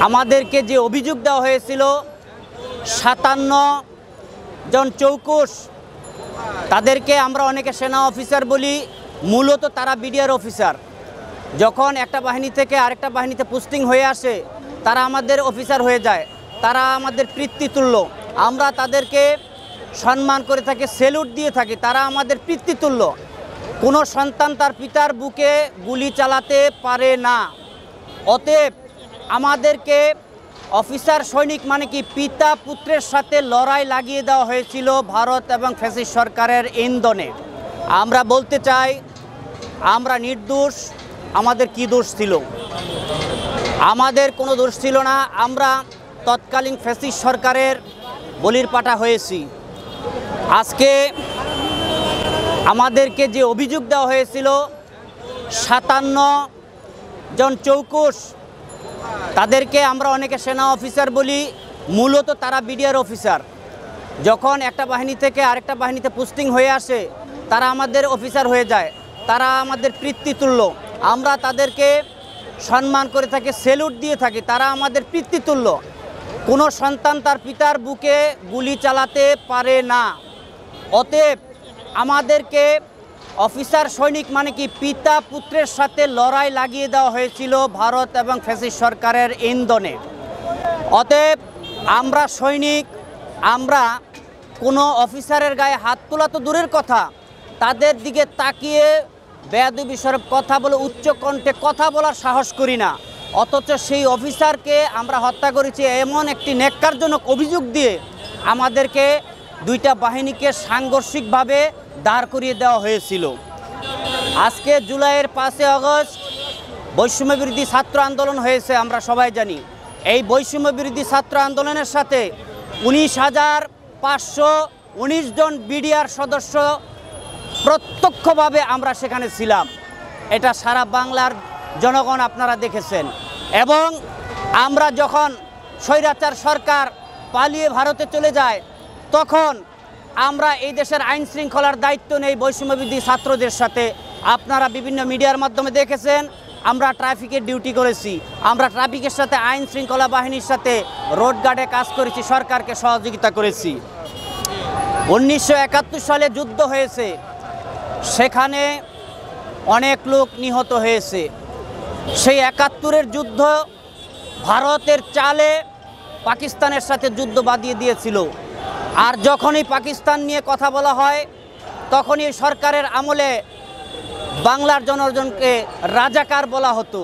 আমাদেরকে যে অভিযোগ দেওয়া হয়েছিল 57 জন চৌকুশ, তাদেরকে আমরা অনেকে সেনা অফিসার বলি, মূলত তারা বিডিআর অফিসার। যখন একটা বাহিনী থেকে আরেকটা বাহিনীতে পোস্টিং হয়ে আসে তারা আমাদের অফিসার হয়ে যায়, তারা আমাদের পিতৃতুল্য। আমরা তাদেরকে সম্মান করে থাকি, স্যালুট দিয়ে থাকি, তারা আমাদের পিতৃতুল্য। কোনো সন্তান তার পিতার বুকে গুলি চালাতে পারে না। অতএব আমাদেরকে অফিসার সৈনিক মানে কি পিতা পুত্রের সাথে লড়াই লাগিয়ে দেওয়া হয়েছিল ভারত এবং ফ্যাসিস্ট সরকারের ইন্ধনে। আমরা বলতে চাই আমরা নির্দোষ। আমাদের কি দোষ ছিল? আমাদের কোনো দোষ ছিল না। আমরা তৎকালীন ফ্যাসিস্ট সরকারের বলির পাঠা হয়েছি। আজকে আমাদেরকে যে অভিযোগ দেওয়া হয়েছিল 57 জন চৌকুশ, তাদেরকে আমরা অনেকে সেনা অফিসার বলি, মূলত তারা বিডিআর অফিসার। যখন একটা বাহিনী থেকে আরেকটা বাহিনীতে পোস্টিং হয়ে আসে তারা আমাদের অফিসার হয়ে যায়, তারা আমাদের পিতৃতুল্য। আমরা তাদেরকে সম্মান করে থাকি, স্যালুট দিয়ে থাকি, তারা আমাদের পিতৃতুল্য। কোনো সন্তান তার পিতার বুকে গুলি চালাতে পারে না। অতএব আমাদেরকে অফিসার সৈনিক মানে কি পিতা পুত্রের সাথে লড়াই লাগিয়ে দেওয়া হয়েছিল ভারত এবং ফ্যাসিস্ট সরকারের ইন্ধনে। অতএব আমরা সৈনিক, আমরা কোনো অফিসারের গায়ে হাত তোলা তো দূরের কথা, তাদের দিকে তাকিয়ে বেয়াদবি স্বরূপ কথা বলে উচ্চ কণ্ঠে কথা বলার সাহস করি না। অথচ সেই অফিসারকে আমরা হত্যা করেছি এমন একটি ন্যাক্কারজনক অভিযোগ দিয়ে আমাদেরকে দুইটা বাহিনীকে সাংঘর্ষিকভাবে দাঁড় করিয়ে দেওয়া হয়েছিল। আজকে জুলাইয়ের 5 আগস্ট বৈষম্য বিরোধী ছাত্র আন্দোলন হয়েছে, আমরা সবাই জানি। এই বৈষম্য বিরোধী ছাত্র আন্দোলনের সাথে 19,519 জন বিডিআর সদস্য প্রত্যক্ষভাবে আমরা সেখানে ছিলাম। এটা সারা বাংলার জনগণ আপনারা দেখেছেন। এবং আমরা যখন স্বৈরাচার সরকার পালিয়ে ভারতে চলে যায় তখন আমরা এই দেশের আইন শৃঙ্খলার দায়িত্ব নেই বৈষম্যবিরোধী ছাত্রদের সাথে। আপনারা বিভিন্ন মিডিয়ার মাধ্যমে দেখেছেন আমরা ট্রাফিকের ডিউটি করেছি, আমরা ট্রাফিকের সাথে আইন শৃঙ্খলা বাহিনীর সাথে রোড গার্ডে কাজ করেছি, সরকারকে সহযোগিতা করেছি। 1971 সালে যুদ্ধ হয়েছে, সেখানে অনেক লোক নিহত হয়েছে। সেই 71-এর যুদ্ধ ভারতের চালে পাকিস্তানের সাথে যুদ্ধ বাঁধিয়ে দিয়েছিল। আর যখনই পাকিস্তান নিয়ে কথা বলা হয় তখনই সরকারের আমলে বাংলার জনগণকে রাজাকার বলা হতো।